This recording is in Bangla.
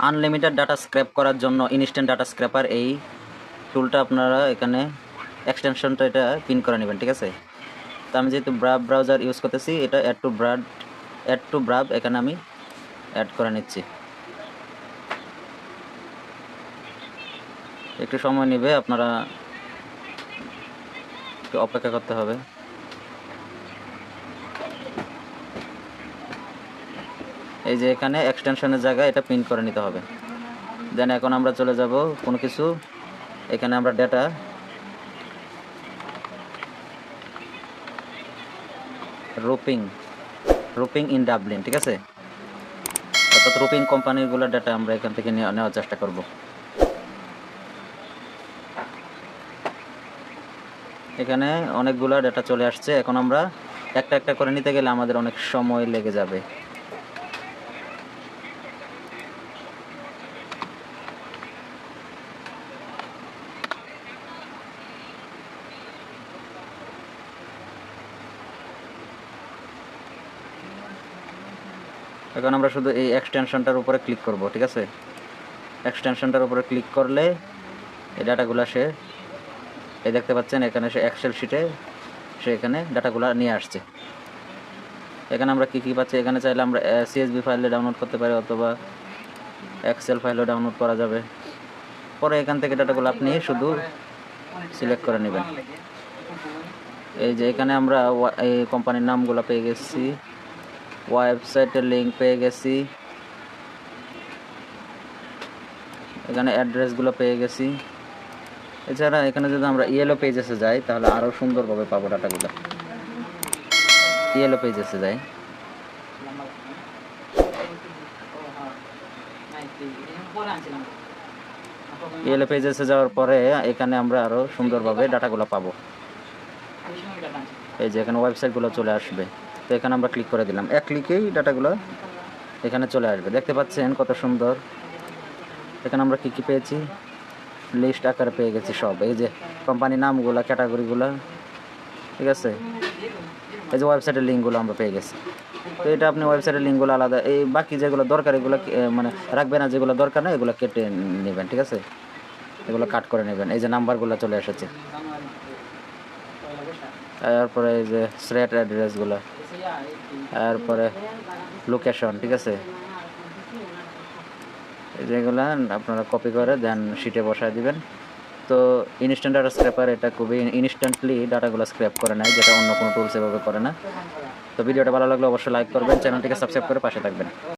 আনলিমিটেড ডাটা স্ক্র্যাপ করার জন্য ইনস্ট্যান্ট ডাটা স্ক্র্যাপার এই টুলটা আপনারা এখানে এক্সটেনশনটা এটা পিন করে নেবেন, ঠিক আছে। তো আমি যেহেতু ব্রাভ ব্রাউজার ইউজ করতেছি, এটা অ্যাড টু ব্রাভ এখানে আমি অ্যাড করে নিচ্ছি। একটু সময় নেবে, আপনারা একটু অপেক্ষা করতে হবে। এই যে এখানে এক্সটেনশনের জায়গায় এটা পিন করে নিতে হবে। দেন এখন আমরা চলে যাব কোনো কিছু, এখানে আমরা ডেটা রুপিং ইন ডাবলিন, ঠিক আছে। অর্থাৎ রুপিং কোম্পানিগুলো ডেটা আমরা এখান থেকে নেওয়ার চেষ্টা করব। এখানে অনেকগুলো ডেটা চলে আসছে। এখন আমরা একটা একটা করে নিতে গেলে আমাদের অনেক সময় লেগে যাবে। এখন আমরা শুধু এই এক্সটেনশনটার উপরে ক্লিক করব, ঠিক আছে। এক্সটেনশনটার উপরে ক্লিক করলে এই ডাটাগুলো এই দেখতে পাচ্ছেন এখানে সে এক্সেল শিটে এখানে ডাটাগুলো নিয়ে আসছে। এখানে আমরা কী পাচ্ছি, এখানে চাইলে আমরা CSV ফাইলে ডাউনলোড করতে পারি অথবা এক্সেল ফাইলও ডাউনলোড করা যাবে। পরে এখান থেকে ডাটাগুলো আপনি শুধু সিলেক্ট করে নেবেন। এই যে এখানে আমরা এই কোম্পানির নামগুলো পেয়ে গেছি, ওয়েবসাইটের লিঙ্ক পেয়ে গেছি, এখানে অ্যাড্রেসগুলো পেয়ে গেছি। এছাড়া এখানে যদি আমরা ইয়েলো পেজেসে যাই তাহলে আরও সুন্দরভাবে পাবো ডাটাগুলো। ইয়েলো পেজেসে যাই, ইয়েলো পেজেসে যাওয়ার পরে এখানে আমরা আরও সুন্দরভাবে ডাটাগুলো পাবো। এই যে এখানে ওয়েবসাইটগুলো চলে আসবে। তো এখানে আমরা ক্লিক করে দিলাম, এক ক্লিকেই ডাটাগুলো এখানে চলে আসবে। দেখতে পাচ্ছেন কত সুন্দর। এখানে আমরা কী কী পেয়েছি, লিস্ট আকারে পেয়ে গেছি সব। এই যে কোম্পানির নামগুলো, ক্যাটাগরিগুলো, ঠিক আছে। এই যে ওয়েবসাইটের লিঙ্কগুলো আমরা পেয়ে গেছি। তো এটা আপনি ওয়েবসাইটের লিঙ্কগুলো আলাদা, এই বাকি যেগুলো দরকার এগুলো মানে রাখবেন, আর যেগুলো দরকার না এগুলো কেটে নেবেন, ঠিক আছে। এগুলো কাট করে নেবেন। এই যে নাম্বারগুলো চলে এসেছে। তারপরে এই যে স্ট্রিট অ্যাড্রেসগুলো, তারপরে লোকেশন, ঠিক আছে। যেগুলো আপনারা কপি করে দেন শিটে বসায় দিবেন। তো ইনস্ট্যান্ট ডাটা স্ক্র্যাপার এটা খুবই ইনস্ট্যান্টলি ডাটাগুলো স্ক্র্যাপ করে নেয়, যেটা অন্য কোনো টুলস এভাবে করে না। তো ভিডিওটা ভালো লাগলে অবশ্যই লাইক করবেন, চ্যানেলটিকে সাবস্ক্রাইব করে পাশে থাকবেন।